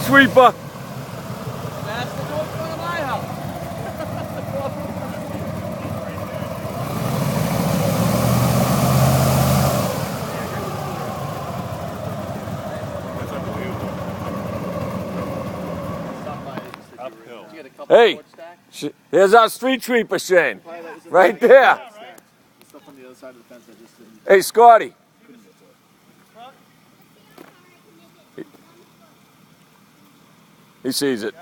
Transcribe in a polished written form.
street sweeper. That's the door in front of my house. Uphill. You get a couple Hey, foot stack? here's our street sweeper, Shane. Probably that was in Right the there. back. The stuff on the other side of the fence I just didn't. Hey, Scotty. He sees it.